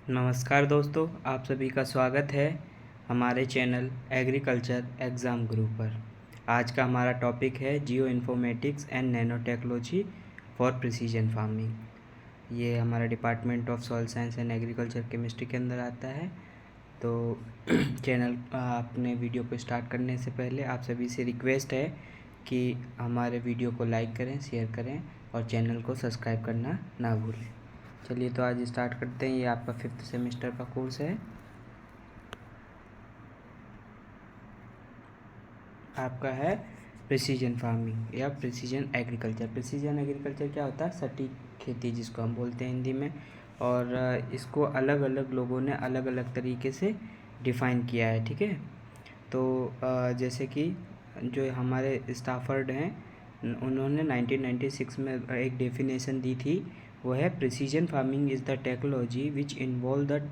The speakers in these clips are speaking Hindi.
नमस्कार दोस्तों, आप सभी का स्वागत है हमारे चैनल एग्रीकल्चर एग्ज़ाम गुरु पर। आज का हमारा टॉपिक है geo informatics and nano technology for precision farming. ये हमारा department of soil science and agriculture chemistry के अंदर आता है। तो चैनल अपने वीडियो को स्टार्ट करने से पहले आप सभी से रिक्वेस्ट है कि हमारे वीडियो को लाइक करें, शेयर करें और चैनल को सब्सक्राइब करना ना भूलें। चलिए तो आज स्टार्ट करते हैं। ये आपका 5th सेमेस्टर का कोर्स है। आपका है प्रिसीजन फार्मिंग या प्रिसीजन एग्रीकल्चर। प्रिसीजन एग्रीकल्चर क्या होता है? सटीक खेती, जिसको हम बोलते हैं हिंदी में। और इसको अलग अलग लोगों ने अलग अलग तरीके से डिफ़ाइन किया है, ठीक है। तो जैसे कि जो हमारे स्टाफर्ड हैं, उन्होंने 1996 में एक डेफिनेशन दी थी। वो है precision farming is the technology which involve the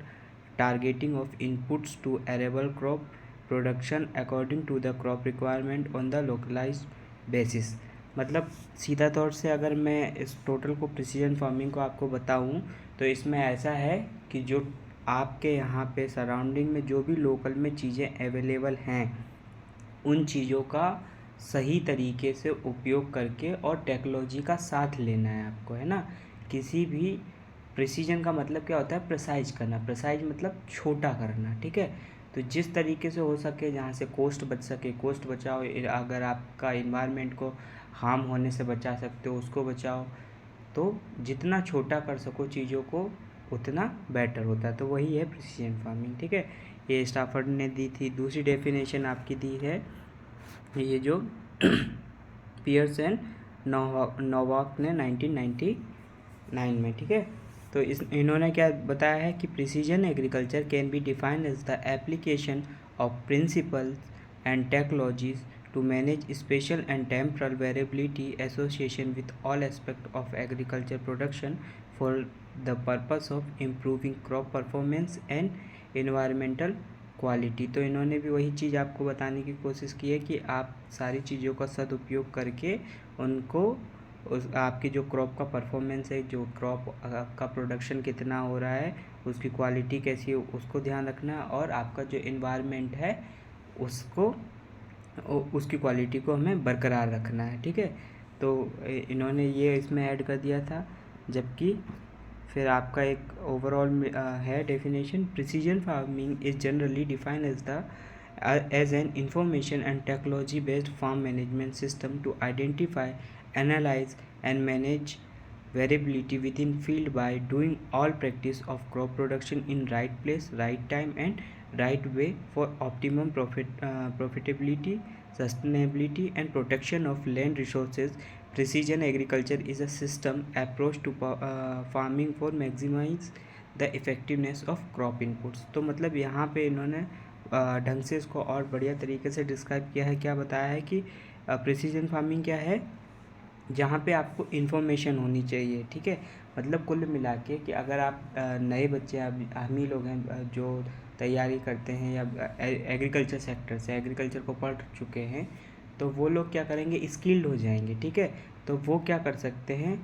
targeting of inputs to arable crop production according to the crop requirement on the localized basis. मतलब सीधा तौर से अगर मैं इस टोटल को प्रिसीजन फार्मिंग को आपको बताऊं तो इसमें ऐसा है कि जो आपके यहाँ पे सराउंडिंग में जो भी लोकल में चीज़ें अवेलेबल हैं, उन चीज़ों का सही तरीके से उपयोग करके और टेक्नोलॉजी का साथ लेना है आपको, है ना। किसी भी प्रिसीजन का मतलब क्या होता है? प्रिसाइज करना। प्रिसाइज मतलब छोटा करना, ठीक है। तो जिस तरीके से हो सके, जहाँ से कोस्ट बच सके, कोस्ट बचाओ। अगर आपका इन्वायरमेंट को हार्म होने से बचा सकते हो, उसको बचाओ। तो जितना छोटा कर सको चीज़ों को, उतना बेटर होता है। तो वही है प्रिसीजन फार्मिंग, ठीक है। ये स्टाफर्ड ने दी थी। दूसरी डेफिनेशन आपकी दी है ये जो पियर्स एंड नोवाक ने 1999 में, ठीक है। तो इन्होंने क्या बताया है कि precision agriculture can be defined as the application of principles and technologies to manage spatial and temporal variability association with all aspects of agriculture production for the purpose of improving crop performance and environmental quality. तो इन्होंने भी वही चीज़ आपको बताने की कोशिश की है कि आप सारी चीज़ों का सदुपयोग करके उनको उस आपकी जो क्रॉप का परफॉर्मेंस है, जो क्रॉप का प्रोडक्शन कितना हो रहा है, उसकी क्वालिटी कैसी है, उसको ध्यान रखना है। और आपका जो इन्वायरमेंट है उसको उसकी क्वालिटी को हमें बरकरार रखना है, ठीक है। तो इन्होंने ये इसमें ऐड कर दिया था। जबकि फिर आपका एक ओवरऑल है definition. Precision farming is generally defined as an information and technology based farm management system to identify, analyse and manage variability within field by doing all practice of crop production in right place, right time and right way for optimum profitability, sustainability and protection of land resources. Precision agriculture is a system approach to farming for maximize the effectiveness of crop inputs। तो मतलब यहाँ पे इन्होंने ढंग से इसको और बढ़िया तरीके से डिस्क्राइब किया है। क्या बताया है कि प्रिसीजन फार्मिंग क्या है? जहाँ पे आपको इन्फॉर्मेशन होनी चाहिए, ठीक है। मतलब कुल मिला के कि अगर आप नए बच्चे, हम ही लोग हैं जो तैयारी करते हैं या एग्रीकल्चर सेक्टर से एग्रीकल्चर को पढ़ चुके हैं, तो वो लोग क्या करेंगे? स्किल्ड हो जाएंगे, ठीक है। तो वो क्या कर सकते हैं?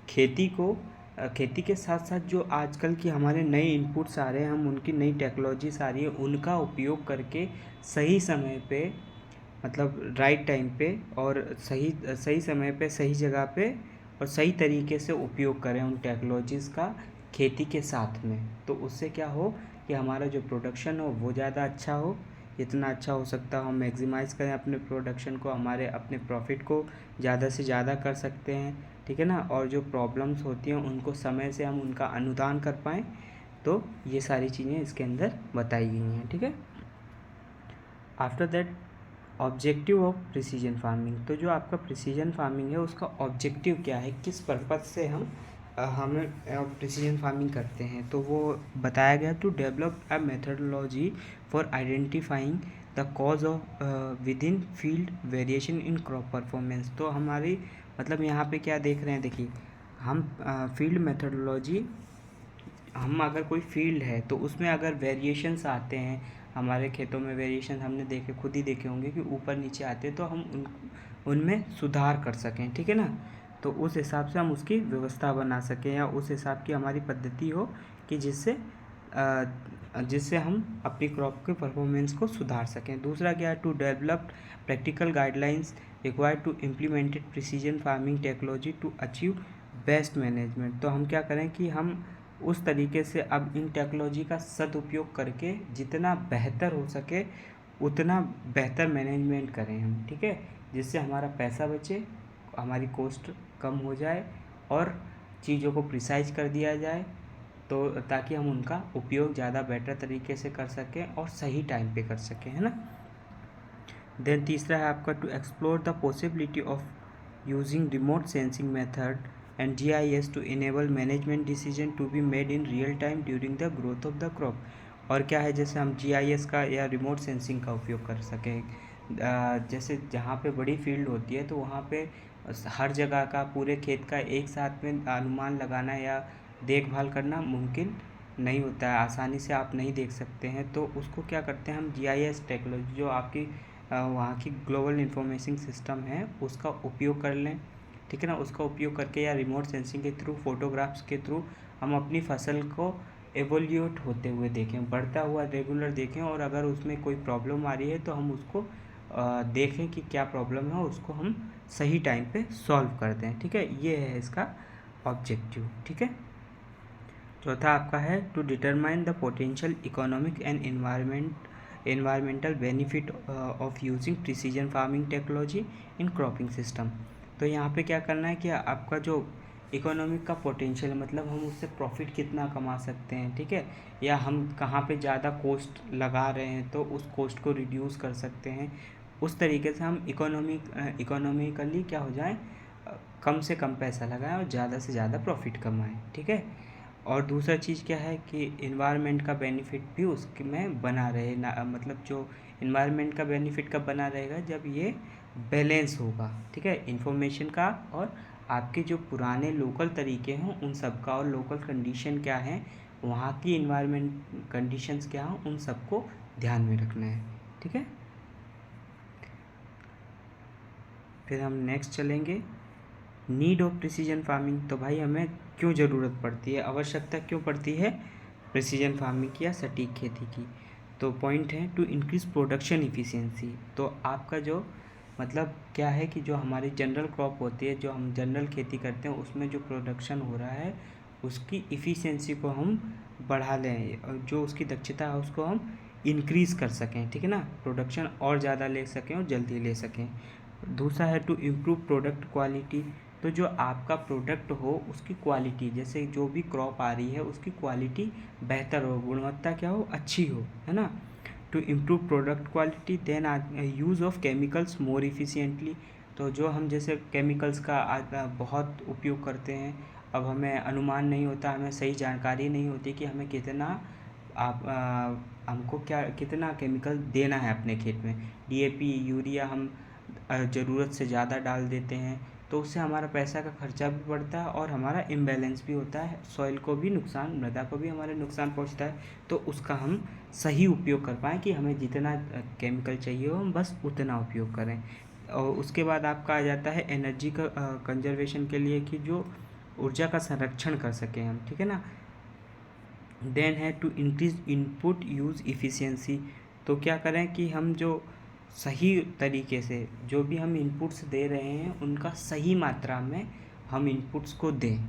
खेती के साथ साथ जो आजकल की हमारे नए इनपुट्स आ रहे हैं, हम उनकी नई टेक्नोलॉजीज आ रही है, उनका उपयोग करके सही समय पे, मतलब राइट टाइम पे और सही समय पे, सही जगह पे और सही तरीके से उपयोग करें उन टेक्नोलॉजीज़ का खेती के साथ में। तो उससे क्या हो कि हमारा जो प्रोडक्शन हो वो ज़्यादा अच्छा हो, जितना अच्छा हो सकता हो हम मैक्सिमाइज़ करें अपने प्रोडक्शन को, हमारे अपने प्रॉफिट को ज़्यादा से ज़्यादा कर सकते हैं, ठीक है ना। और जो प्रॉब्लम्स होती हैं उनको समय से हम उनका अनुदान कर पाएँ। तो ये सारी चीज़ें इसके अंदर बताई गई हैं, ठीक है। After that, objective of precision farming. तो जो आपका प्रिसीजन फार्मिंग है उसका ऑब्जेक्टिव क्या है, किस पर्पज़ से हम प्रिसीजन फार्मिंग करते हैं, तो वो बताया गया। To develop a methodology for identifying the cause of within field variation in crop performance. तो हमारी मतलब यहाँ पे क्या देख रहे हैं, देखिए हम फील्ड मेथडोलॉजी, हम अगर कोई फील्ड है तो उसमें अगर वेरिएशंस आते हैं, हमारे खेतों में वेरिएशन हमने देखे, खुद ही देखे होंगे कि ऊपर नीचे आते हैं, तो हम उनमें सुधार कर सकें, ठीक है ना। तो उस हिसाब से हम उसकी व्यवस्था बना सकें या उस हिसाब की हमारी पद्धति हो कि जिससे जिससे हम अपनी क्रॉप के परफॉर्मेंस को सुधार सकें। दूसरा क्या है, to develop practical guidelines required to implemented precision farming technology to achieve best management. तो हम क्या करें कि हम उस तरीके से अब इन टेक्नोलॉजी का सदुपयोग करके जितना बेहतर हो सके उतना बेहतर मैनेजमेंट करें हम, ठीक है, जिससे हमारा पैसा बचे, हमारी कॉस्ट कम हो जाए और चीज़ों को प्रिसाइज कर दिया जाए, तो ताकि हम उनका उपयोग ज़्यादा बेटर तरीके से कर सकें और सही टाइम पे कर सकें, है ना। देन तीसरा है आपका to explore the possibility of using remote sensing method and GIS to enable management decision to be made in real time during the growth of the crop. और क्या है, जैसे हम GIS का या रिमोट सेंसिंग का उपयोग कर सकें, जैसे जहाँ पे बड़ी फील्ड होती है तो वहाँ पे हर जगह का पूरे खेत का एक साथ में अनुमान लगाना या देखभाल करना मुमकिन नहीं होता है, आसानी से आप नहीं देख सकते हैं। तो उसको क्या करते हैं हम, GIS टेक्नोलॉजी जो आपकी वहाँ की ग्लोबल इंफॉर्मेशन सिस्टम है उसका उपयोग कर लें, ठीक है ना। उसका उपयोग करके या रिमोट सेंसिंग के थ्रू, फोटोग्राफ्स के थ्रू हम अपनी फसल को एवोल्यूट होते हुए देखें, बढ़ता हुआ रेगुलर देखें, और अगर उसमें कोई प्रॉब्लम आ रही है तो हम उसको देखें कि क्या प्रॉब्लम है, उसको हम सही टाइम पे सॉल्व कर दें, ठीक है। ये है इसका ऑब्जेक्टिव, ठीक है। चौथा आपका है to determine the potential economic and environmental benefit of using precision farming technology in cropping system. तो यहाँ पे क्या करना है कि आपका जो इकोनॉमिक का पोटेंशियल, मतलब हम उससे प्रॉफिट कितना कमा सकते हैं, ठीक है, या हम कहाँ पे ज़्यादा कॉस्ट लगा रहे हैं तो उस कॉस्ट को रिड्यूस कर सकते हैं, उस तरीके से हम इकोनॉमिकली क्या हो जाए, कम से कम पैसा लगाएं और ज़्यादा से ज़्यादा प्रॉफिट कमाएं, ठीक है। और दूसरा चीज़ क्या है कि इन्वायरमेंट का बेनिफिट भी उसके में बना रहे ना, मतलब जो इन्वायरमेंट का बेनिफिट कब बना रहेगा, जब ये बैलेंस होगा, ठीक है, इन्फॉर्मेशन का और आपके जो पुराने लोकल तरीके हैं उन सब का, और लोकल कंडीशन क्या है, वहाँ की इन्वायरमेंट कंडीशंस क्या हैं, उन सबको ध्यान में रखना है, ठीक है। फिर हम नेक्स्ट चलेंगे, नीड ऑफ प्रिसीजन फार्मिंग। तो भाई हमें क्यों ज़रूरत पड़ती है, आवश्यकता क्यों पड़ती है प्रिसीजन फार्मिंग की या सटीक खेती की। तो पॉइंट है टू इंक्रीज प्रोडक्शन इफ़िशियंसी। तो आपका जो मतलब क्या है कि जो हमारी जनरल क्रॉप होती है, जो हम जनरल खेती करते हैं, उसमें जो प्रोडक्शन हो रहा है उसकी इफ़िशियंसी को हम बढ़ा लें, और जो उसकी दक्षता है उसको हम इंक्रीज़ कर सकें, ठीक है ना, प्रोडक्शन और ज़्यादा ले सकें और जल्दी ले सकें। दूसरा है टू इम्प्रूव प्रोडक्ट क्वालिटी। तो जो आपका प्रोडक्ट हो उसकी क्वालिटी, जैसे जो भी क्रॉप आ रही है उसकी क्वालिटी बेहतर हो, गुणवत्ता क्या हो, अच्छी हो, है ना। To improve product quality, then use of chemicals more efficiently. तो जो हम जैसे केमिकल्स का बहुत उपयोग करते हैं, अब हमें अनुमान नहीं होता, हमें सही जानकारी नहीं होती कि हमें कितना हमको क्या कितना केमिकल देना है अपने खेत में। DAP यूरिया हम ज़रूरत से ज़्यादा डाल देते हैं, तो उससे हमारा पैसा का खर्चा भी बढ़ता है और हमारा इम्बैलेंस भी होता है, सॉइल को भी नुकसान, मृदा को भी हमारे नुकसान पहुंचता है। तो उसका हम सही उपयोग कर पाएँ कि हमें जितना केमिकल चाहिए हो हम बस उतना उपयोग करें। और उसके बाद आपका आ जाता है एनर्जी का कंजर्वेशन के लिए, कि जो ऊर्जा का संरक्षण कर सकें हम, ठीक है ना। देन है to increase input use efficiency. तो क्या करें कि हम जो सही तरीके से जो भी हम इनपुट्स दे रहे हैं उनका सही मात्रा में हम इनपुट्स को दें।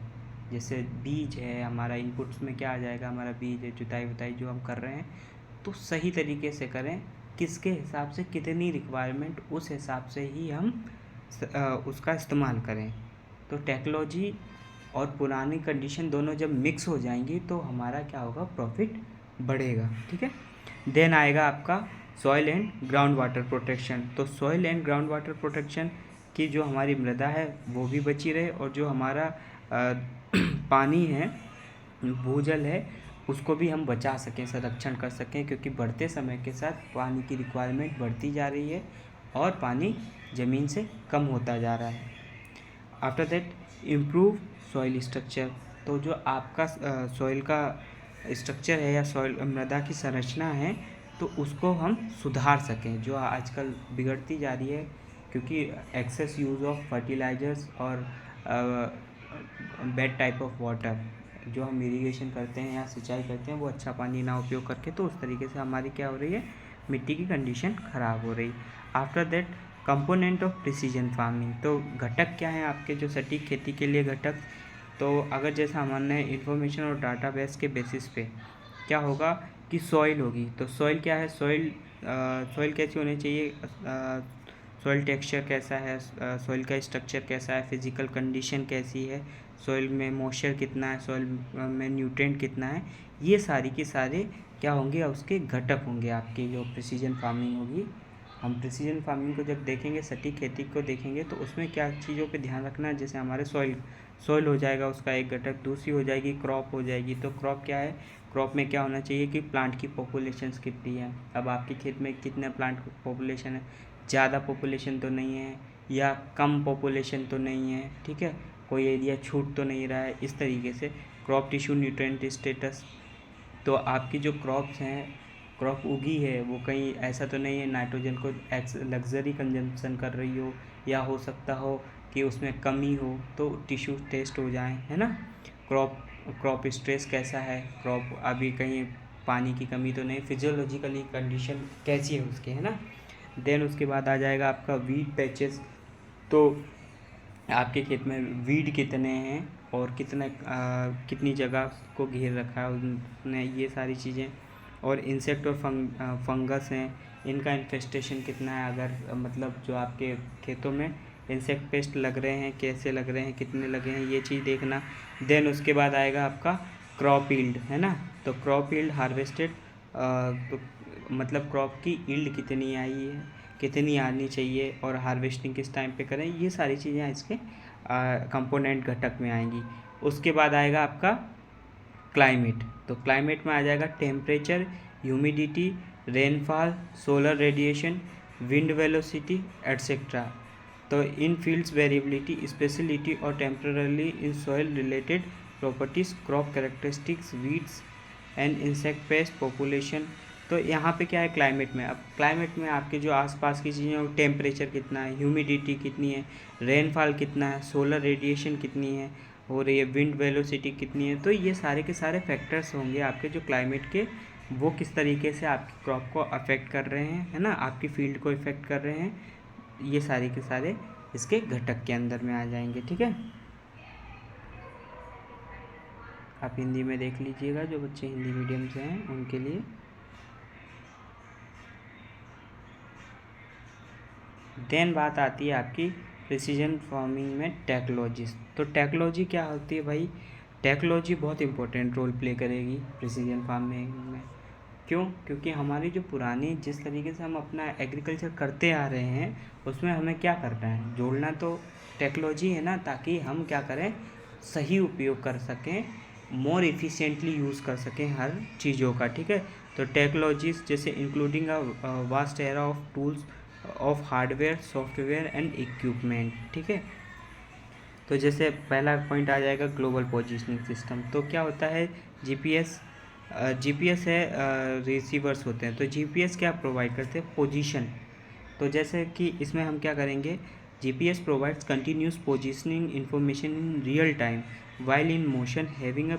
जैसे बीज है, हमारा इनपुट्स में क्या आ जाएगा, हमारा बीज है, जुताई वुताई जो हम कर रहे हैं तो सही तरीके से करें, किसके हिसाब से कितनी रिक्वायरमेंट, उस हिसाब से ही हम उसका इस्तेमाल करें। तो टेक्नोलॉजी और पुरानी कंडीशन दोनों जब मिक्स हो जाएंगी तो हमारा क्या होगा, प्रॉफिट बढ़ेगा, ठीक है। देन आएगा आपका soil and ground water protection. तो soil and ground water protection की जो हमारी मृदा है वो भी बची रहे, और जो हमारा पानी है, भूजल है, उसको भी हम बचा सकें, संरक्षण कर सकें, क्योंकि बढ़ते समय के साथ पानी की रिक्वायरमेंट बढ़ती जा रही है और पानी ज़मीन से कम होता जा रहा है। After that improve soil structure. तो जो आपका सॉइल का स्ट्रक्चर है या सॉइल मृदा की संरचना है तो उसको हम सुधार सकें, जो आजकल बिगड़ती जा रही है क्योंकि एक्सेस यूज़ ऑफ फर्टिलाइजर्स और बैड टाइप ऑफ वाटर, जो हम इरिगेशन करते हैं या सिंचाई करते हैं वो अच्छा पानी ना उपयोग करके, तो उस तरीके से हमारी क्या हो रही है, मिट्टी की कंडीशन ख़राब हो रही। After that component of precision farming, तो घटक क्या है आपके जो सटीक खेती के लिए घटक। तो अगर जैसा हमारे इन्फॉर्मेशन और डाटाबेस के बेसिस पे क्या होगा कि सॉइल होगी, तो सॉइल क्या है, सॉइल कैसी होनी चाहिए, सॉइल टेक्सचर कैसा है, सॉइल का स्ट्रक्चर कैसा है, फिजिकल कंडीशन कैसी है, सॉइल में मॉइस्चर कितना है, सॉइल में न्यूट्रिएंट कितना है, ये सारी के सारे क्या होंगे, उसके घटक होंगे आपकी जो प्रिसीजन फार्मिंग होगी। हम प्रिसीजन फार्मिंग को जब देखेंगे, सटीक खेती को देखेंगे, तो उसमें क्या चीज़ों पे ध्यान रखना है, जैसे हमारे सॉइल हो जाएगा उसका एक घटक, दूसरी हो जाएगी क्रॉप हो जाएगी। तो क्रॉप क्या है, क्रॉप में क्या होना चाहिए कि प्लांट की पॉपुलेशन कितनी है। अब आपके खेत में कितने प्लांट पॉपुलेशन है, ज़्यादा पॉपुलेशन तो नहीं है या कम पॉपुलेशन तो नहीं है, ठीक है, कोई एरिया छूट तो नहीं रहा है, इस तरीके से क्रॉप टिश्यू न्यूट्रिएंट स्टेटस। तो आपकी जो क्रॉप्स हैं, क्रॉप उगी है वो कहीं ऐसा तो नहीं है नाइट्रोजन को लग्जरी कंजम्पशन कर रही हो, या हो सकता हो कि उसमें कमी हो, तो टिश्यू टेस्ट हो जाए, है ना। क्रॉप स्ट्रेस कैसा है, क्रॉप अभी कहीं पानी की कमी तो नहीं, फिजियोलॉजिकली कंडीशन कैसी है उसकी, है ना। देन उसके बाद आ जाएगा आपका वीड पैचेस। तो आपके खेत में वीड कितने हैं और कितनी जगह को घेर रखा है उसने, ये सारी चीज़ें। और इंसेक्ट और फंगस हैं, इनका इन्फेस्टेशन कितना है, अगर मतलब जो आपके खेतों में इंसेक्ट पेस्ट लग रहे हैं, कैसे लग रहे हैं, कितने लगे हैं, ये चीज़ देखना। देन उसके बाद आएगा आपका क्रॉप यील्ड, है ना। तो क्रॉप यील्ड हार्वेस्टेड, तो मतलब क्रॉप की यील्ड कितनी आई है, कितनी आनी चाहिए, और हार्वेस्टिंग किस टाइम पे करें, ये सारी चीज़ें इसके कंपोनेंट घटक में आएंगी। उसके बाद आएगा आपका क्लाइमेट। तो क्लाइमेट में आ जाएगा temperature, humidity, rainfall, solar radiation, wind velocity etcetera. तो इन फील्ड्स वेरिएबिलिटी, स्पेशलिटी और temporarily in soil related properties, crop characteristics, weeds and insect pest population. तो यहाँ पे क्या है क्लाइमेट में, अब क्लाइमेट में आपके जो आसपास की चीज़ें हैं, टेम्परेचर कितना है, ह्यूमिडिटी कितनी है, रेनफॉल कितना है, सोलर रेडिएशन कितनी है हो रही है, विंड वेलोसिटी कितनी है। तो ये सारे के सारे फैक्टर्स होंगे आपके जो क्लाइमेट के, वो किस तरीके से आपकी क्रॉप को अफेक्ट कर रहे हैं, है ना, आपकी फील्ड को इफेक्ट कर रहे हैं, ये सारे के सारे इसके घटक के अंदर में आ जाएंगे, ठीक है। आप हिंदी में देख लीजिएगा, जो बच्चे हिंदी मीडियम से हैं उनके लिए। देन बात आती है आपकी प्रिसीजन फार्मिंग में टेक्नोलॉजीज। तो टेक्नोलॉजी क्या होती है भाई, टेक्नोलॉजी बहुत इंपॉर्टेंट रोल प्ले करेगी प्रिसीजन फार्मिंग में। क्यों, क्योंकि हमारी जो पुरानी जिस तरीके से हम अपना एग्रीकल्चर करते आ रहे हैं, उसमें हमें क्या करना है, जोड़ना तो टेक्नोलॉजी है ना, ताकि हम क्या करें, सही उपयोग कर सकें, मोर इफ़िशिएंटली यूज़ कर सकें हर चीज़ों का, ठीक है। तो टेक्नोलॉजीज जैसे including a vast era of tools of hardware, software and equipment, ठीक है। तो जैसे पहला पॉइंट आ जाएगा ग्लोबल पोजीशनिंग सिस्टम। तो क्या होता है, जीपीएस है, रिसीवर्स होते हैं। तो जीपीएस क्या प्रोवाइड करते हैं, पोजीशन। तो जैसे कि इसमें हम क्या करेंगे, GPS provides continuous positioning information in real time while in motion, having a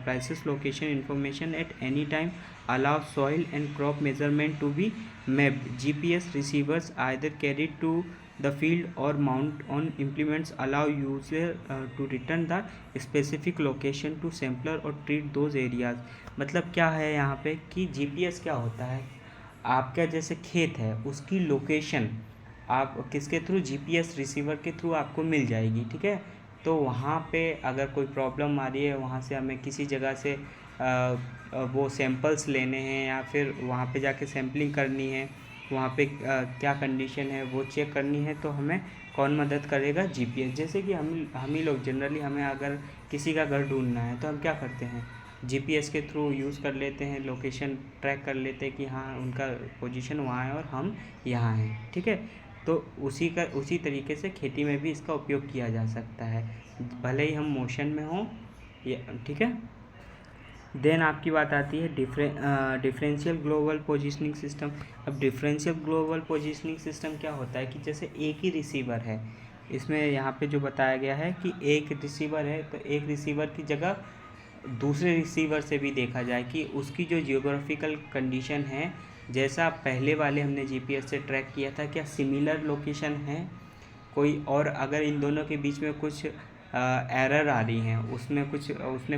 precise location information at any time allows soil and crop measurement to be mapped. GPS receivers either carried to the field or mount on implements allow user to return the specific location to sampler or treat those areas. मतलब क्या है यहाँ पे कि जीपीएस क्या होता है, आपका जैसे खेत है उसकी लोकेशन आप किसके थ्रू, जीपीएस रिसीवर के थ्रू आपको मिल जाएगी, ठीक है। तो वहाँ पे अगर कोई प्रॉब्लम आ रही है, वहाँ से हमें किसी जगह से वो सैंपल्स लेने हैं, या फिर वहाँ पे जाके सैम्पलिंग करनी है, वहाँ पे क्या कंडीशन है वो चेक करनी है, तो हमें कौन मदद करेगा, जीपीएस। जैसे कि हम ही लोग जनरली, हमें अगर किसी का घर ढूंढना है तो हम क्या करते हैं, जीपीएस के थ्रू यूज़ कर लेते हैं, लोकेशन ट्रैक कर लेते हैं कि हाँ उनका पोजीशन वहाँ है और हम यहाँ हैं, ठीक है। तो उसी तरीके से खेती में भी इसका उपयोग किया जा सकता है, भले ही हम मोशन में हों, ठीक है। देन आपकी बात आती है डिफरेंशियल ग्लोबल पोजीशनिंग सिस्टम। अब डिफरेंशियल ग्लोबल पोजीशनिंग सिस्टम क्या होता है कि जैसे एक ही रिसीवर है, इसमें यहाँ पे जो बताया गया है कि एक रिसीवर है, तो एक रिसीवर की जगह दूसरे रिसीवर से भी देखा जाए कि उसकी जो जियोग्राफिकल कंडीशन है, जैसा पहले वाले हमने जीपीएस से ट्रैक किया था, क्या सिमिलर लोकेशन है कोई, और अगर इन दोनों के बीच में कुछ एरर आ रही हैं, उसने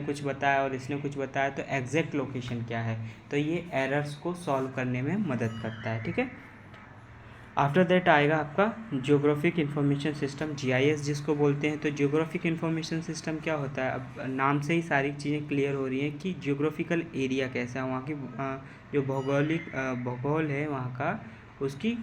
कुछ बताया और इसने कुछ बताया, तो एग्जैक्ट लोकेशन क्या है, तो ये एरर्स को सॉल्व करने में मदद करता है। ठीक है, आफ्टर दैट आएगा आपका जियोग्राफिक इंफॉर्मेशन सिस्टम, जीआईएस जिसको बोलते हैं। तो जियोग्राफिक इंफॉर्मेशन सिस्टम क्या होता है, अब नाम से ही सारी चीज़ें क्लियर हो रही हैं कि जियोग्राफिकल एरिया कैसा है, वहाँ की जो भूगोल है वहाँ का, उसकी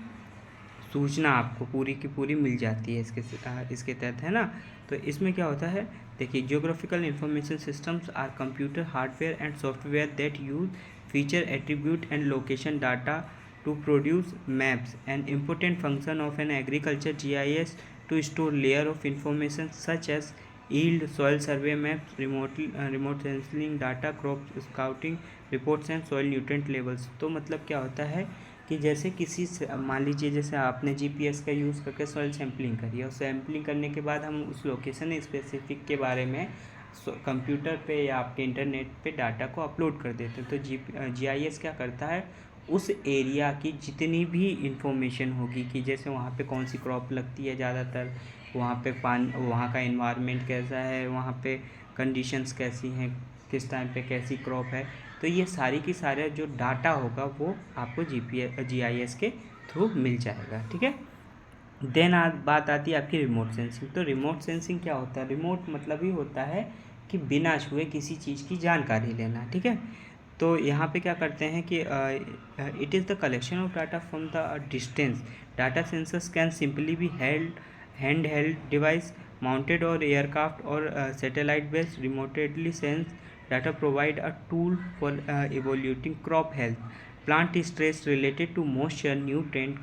सूचना आपको पूरी की पूरी मिल जाती है इसके तहत, है ना। तो इसमें क्या होता है, देखिए, geographical information systems are computer hardware and software that use feature attribute and location data to produce maps. An important function of an agriculture GIS to store layer of information such as yield, soil survey maps, remote sensing data, crop scouting reports and soil nutrient levels। तो मतलब क्या होता है कि जैसे मान लीजिए जैसे आपने जीपीएस का यूज़ करके सॉइल सैम्पलिंग करी, और सैम्पलिंग करने के बाद हम उस लोकेशन स्पेसिफिक के बारे में कंप्यूटर पे या आपके इंटरनेट पे डाटा को अपलोड कर देते हैं। तो जीआईएस क्या करता है, उस एरिया की जितनी भी इंफॉर्मेशन होगी कि जैसे वहाँ पे कौन सी क्रॉप लगती है ज़्यादातर, वहाँ पे वहाँ का एनवायरनमेंट कैसा है, वहाँ पे कंडीशंस कैसी हैं, किस टाइम पे कैसी क्रॉप है, तो ये सारी की सारे जो डाटा होगा वो आपको जीआईएस के थ्रू मिल जाएगा। ठीक है, देन बात आती है आपकी रिमोट सेंसिंग। तो रिमोट सेंसिंग क्या होता है, रिमोट मतलब ही होता है कि बिना छुए किसी चीज़ की जानकारी लेना। ठीक है, तो यहाँ पे क्या करते हैं कि it is the collection of data from the distance. Data sensors can simply be hand held device mounted और एयरक्राफ्ट और satellite based remotely sense data provide a tool for evaluating crop health, plant stress related to moisture, nutrient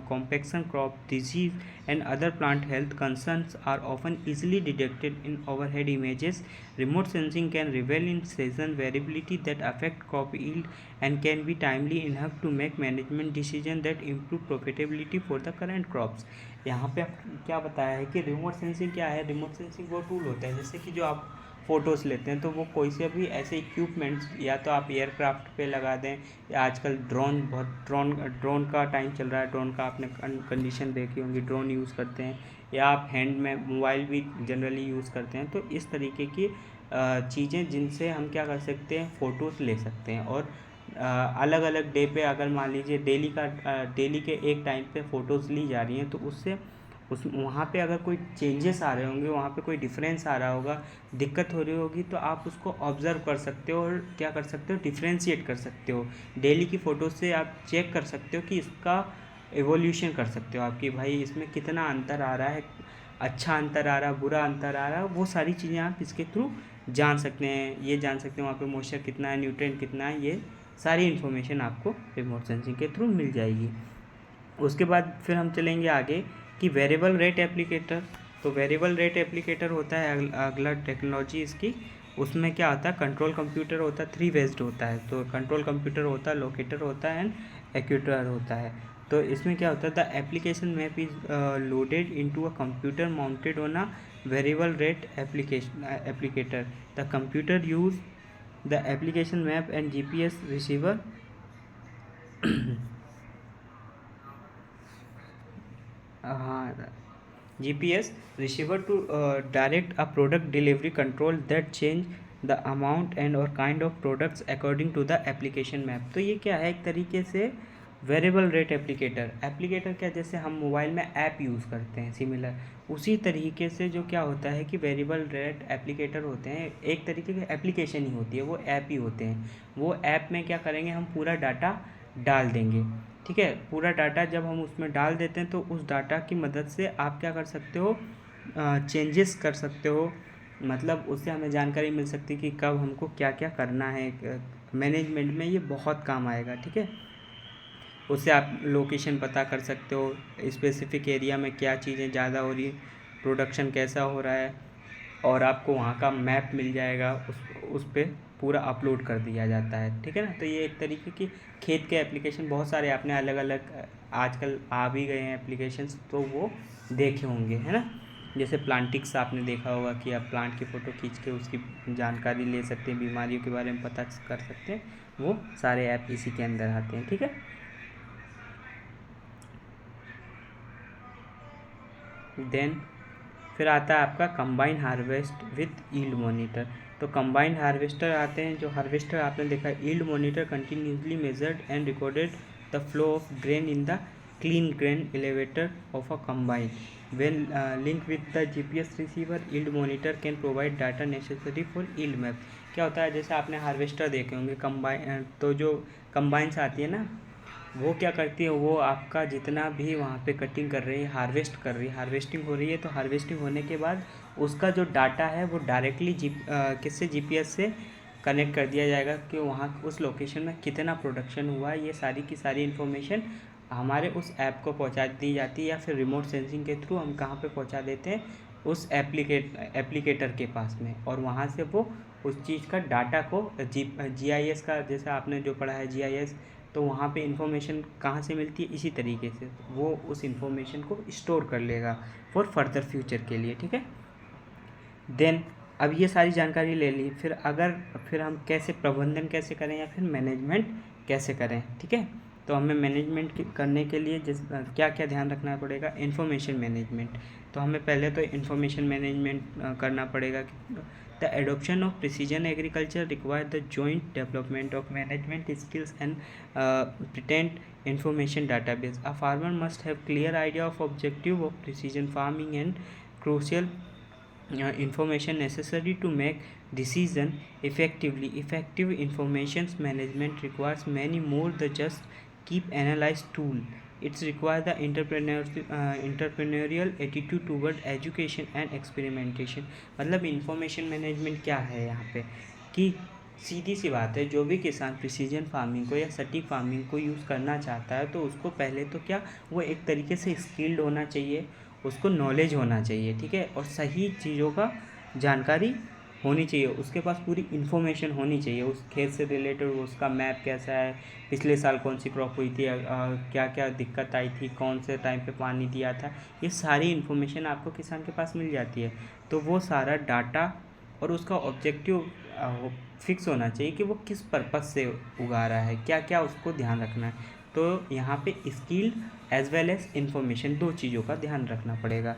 compaction, crop disease and other plant health concerns are often easily detected in overhead images. Remote sensing can reveal in season variability that affect crop yield and can be timely enough to make management decisions that improve profitability for the current crops। यहाँ पे क्या बताया है कि रिमोट सेंसिंग क्या है, रिमोट सेंसिंग वो टूल होता है जैसे कि जो आप फ़ोटोज़ लेते हैं, तो वो कोई से भी ऐसे इक्विपमेंट्स, या तो आप एयरक्राफ्ट पे लगा दें, या आजकल ड्रोन का टाइम चल रहा है, ड्रोन का आपने कंडीशन देखी होंगी, ड्रोन यूज़ करते हैं, या आप हैंड में मोबाइल भी जनरली यूज़ करते हैं। तो इस तरीके की चीज़ें जिनसे हम क्या कर सकते हैं, फ़ोटोज़ ले सकते हैं। और अलग अलग डे पे अगर मान लीजिए डेली के एक टाइम पे फ़ोटोज़ ली जा रही हैं, तो उससे वहाँ पे अगर कोई चेंजेस आ रहे होंगे, वहाँ पे कोई डिफरेंस आ रहा होगा, दिक्कत हो रही होगी, तो आप उसको ऑब्ज़र्व कर सकते हो और क्या कर सकते हो, डिफ्रेंशिएट कर सकते हो। डेली की फ़ोटो से आप चेक कर सकते हो कि इसका एवोल्यूशन कर सकते हो आपकी, भाई इसमें कितना अंतर आ रहा है, अच्छा अंतर आ रहा है, बुरा अंतर आ रहा है, वो सारी चीज़ें आप इसके थ्रू जान सकते हैं। ये जान सकते हैं वहाँ पे मॉइस्चर कितना है, न्यूट्रिएंट कितना है, ये सारी इन्फॉर्मेशन आपको रिमोट सेंसिंग के थ्रू मिल जाएगी। उसके बाद फिर हम चलेंगे आगे कि वेरिएबल रेट एप्लीकेटर। तो वेरिएबल रेट एप्लीकेटर होता है अगला टेक्नोलॉजी इसकी। उसमें क्या होता है, कंट्रोल कंप्यूटर होता है, 3 बेस्ड होता है। तो कंट्रोल कंप्यूटर होता है, लोकेटर होता है एंड एक्यूटर होता है। तो इसमें क्या होता है, the application map is loaded into a computer mounted on a variable rate applicator. The computer use the application map and GPS receiver हाँ, GPS receiver to direct a product delivery control that change the amount and or kind of products according to the application map। तो ये क्या है, एक तरीके से वेरिएबल रेट एप्लीकेटर क्या, जैसे हम मोबाइल में ऐप यूज़ करते हैं सिमिलर, उसी तरीके से जो क्या होता है कि वेरिएबल रेट एप्लीकेटर होते हैं, एक तरीके की एप्लीकेशन ही होती है, वो ऐप ही होते हैं। वो ऐप में क्या करेंगे, हम पूरा डाटा डाल देंगे। ठीक है, पूरा डाटा जब हम उसमें डाल देते हैं, तो उस डाटा की मदद से आप क्या कर सकते हो, चेंजेस कर सकते हो। मतलब उससे हमें जानकारी मिल सकती है कि कब हमको क्या क्या करना है, मैनेजमेंट में ये बहुत काम आएगा। ठीक है, उससे आप लोकेशन पता कर सकते हो, स्पेसिफिक एरिया में क्या चीज़ें ज़्यादा हो रही है, प्रोडक्शन कैसा हो रहा है, और आपको वहाँ का मैप मिल जाएगा, उस पर पूरा अपलोड कर दिया जाता है। ठीक है ना, तो ये एक तरीके की खेत के एप्लीकेशन बहुत सारे आपने अलग अलग आजकल आ भी गए हैं एप्लीकेशंस, तो वो देखे होंगे, है ना। जैसे प्लांटिक्स आपने देखा होगा कि आप प्लांट की फ़ोटो खींच के उसकी जानकारी ले सकते हैं, बीमारियों के बारे में पता कर सकते हैं, वो सारे ऐप इसी के अंदर आते हैं। ठीक है, देन फिर आता है आपका combine harvest with yield monitor. तो कंबाइंड हार्वेस्टर आते हैं, जो हार्वेस्टर आपने देखा है, yield monitor continuously measured and recorded the flow of grain in the clean grain elevator of a combine when linked with the GPS receiver. yield monitor can provide data necessary for yield map. क्या होता है, जैसे आपने हार्वेस्टर देखे होंगे कंबाइन, तो जो कंबाइंस आती है ना, वो क्या करती है, वो आपका जितना भी वहाँ पे कटिंग कर रही है, हार्वेस्ट कर रही है, हार्वेस्टिंग हो रही है, तो हार्वेस्टिंग होने के बाद उसका जो डाटा है वो डायरेक्टली किससे GPS से कनेक्ट कर दिया जाएगा कि वहाँ उस लोकेशन में कितना प्रोडक्शन हुआ है। ये सारी की सारी इन्फॉर्मेशन हमारे उस ऐप को पहुँचा दी जाती है, या फिर रिमोट सेंसिंग के थ्रू हम कहाँ पे पहुँचा देते हैं, उस एप्लीकेटर के पास में, और वहाँ से वो उस चीज़ का डाटा को GIS का, जैसे आपने जो पढ़ा है GIS, तो वहाँ पे इंफॉर्मेशन कहाँ से मिलती है, इसी तरीके से वो उस इंफॉर्मेशन को स्टोर कर लेगा फॉर फर्दर फ्यूचर के लिए। ठीक है, देन अब ये सारी जानकारी ले ली, फिर हम कैसे प्रबंधन कैसे करें या फिर मैनेजमेंट कैसे करें। ठीक है, तो हमें मैनेजमेंट करने के लिए क्या क्या ध्यान रखना पड़ेगा, इन्फॉर्मेशन मैनेजमेंट। तो हमें पहले तो इन्फॉर्मेशन मैनेजमेंट करना पड़ेगा। The adoption of precision agriculture require the joint development of management skills and pertinent information database. A farmer must have clear idea of objective of precision farming and crucial information necessary to make decision effectively. Effective information management requires many more than just keep analyze tool. It's require the entrepreneurial attitude toward education and experimentation. मतलब information management क्या है यहाँ पे, कि सीधी सी बात है, जो भी किसान प्रिसीजन फार्मिंग को या सटीक फार्मिंग को यूज़ करना चाहता है, तो उसको पहले तो क्या, वो एक तरीके से स्किल्ड होना चाहिए, उसको नॉलेज होना चाहिए। ठीक है, और सही चीज़ों का जानकारी होनी चाहिए, उसके पास पूरी इन्फॉर्मेशन होनी चाहिए उस खेत से रिलेटेड, उसका मैप कैसा है, पिछले साल कौन सी क्रॉप हुई थी, क्या क्या दिक्कत आई थी, कौन से टाइम पे पानी दिया था, ये सारी इन्फॉर्मेशन आपको किसान के पास मिल जाती है। तो वो सारा डाटा और उसका ऑब्जेक्टिव फिक्स होना चाहिए कि वो किस पर्पज़ से उगा रहा है, क्या क्या उसको ध्यान रखना है। तो यहाँ पे skilled as well as information, दो चीज़ों का ध्यान रखना पड़ेगा।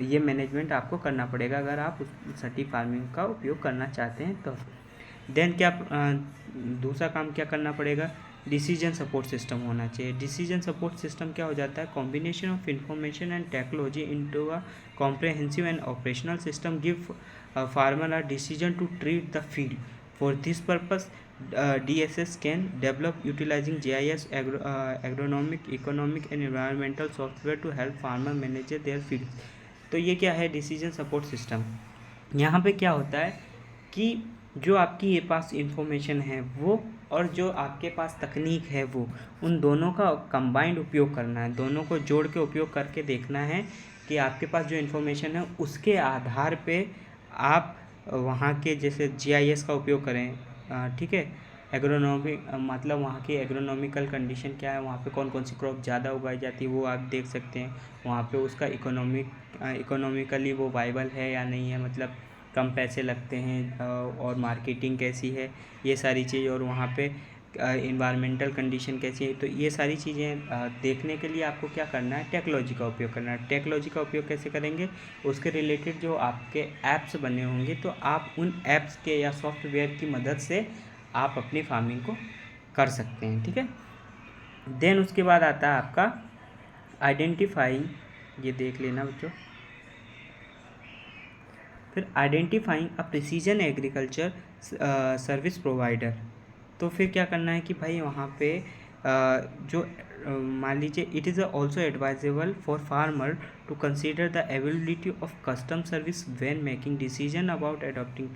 ये मैनेजमेंट आपको करना पड़ेगा अगर आप सटीक फार्मिंग का उपयोग करना चाहते हैं तो। देन क्या दूसरा काम क्या करना पड़ेगा, डिसीजन सपोर्ट सिस्टम होना चाहिए। डिसीजन सपोर्ट सिस्टम क्या हो जाता है, combination of information and technology into a comprehensive and operational system give farmer a decision to treat the field. For this purpose, DSS can develop utilizing GIS, agronomic, economic and environmental software to help farmer manage their fields. तो ये क्या है, डिसीजन सपोर्ट सिस्टम। यहाँ पे क्या होता है कि जो आपकी ये पास इंफॉर्मेशन है वो, और जो आपके पास तकनीक है वो, उन दोनों का कंबाइंड उपयोग करना है, दोनों को जोड़ के उपयोग करके देखना है कि आपके पास जो इन्फॉर्मेशन है उसके आधार पे आप वहाँ के जैसे GIS का उपयोग करें। ठीक है, एग्रोनॉमिक मतलब वहाँ की एग्रोनॉमिकल कंडीशन क्या है, वहाँ पे कौन कौन सी क्रॉप ज़्यादा उगाई जाती है वो आप देख सकते हैं। वहाँ पे उसका इकोनॉमिकली वो वाइबल है या नहीं है, मतलब कम पैसे लगते हैं और मार्केटिंग कैसी है, ये सारी चीज़, और वहाँ पे इन्वायरमेंटल कंडीशन कैसी है। तो ये सारी चीज़ें देखने के लिए आपको क्या करना है, टेक्नोलॉजी का उपयोग करना है। टेक्नोलॉजी का उपयोग कैसे करेंगे, उसके रिलेटेड जो आपके ऐप्स बने होंगे, तो आप उन ऐप्स के या सॉफ्टवेयर की मदद से आप अपनी फार्मिंग को कर सकते हैं। ठीक है, देन उसके बाद आता है आपका आइडेंटिफाइंग, ये देख लेना बच्चों, फिर आइडेंटिफाइंग अ प्रिसीजन एग्रीकल्चर सर्विस प्रोवाइडर। तो फिर क्या करना है कि भाई वहाँ पे जो मान लीजिए, it is also advisable for farmer to consider the availability of custom service when making decision about adopting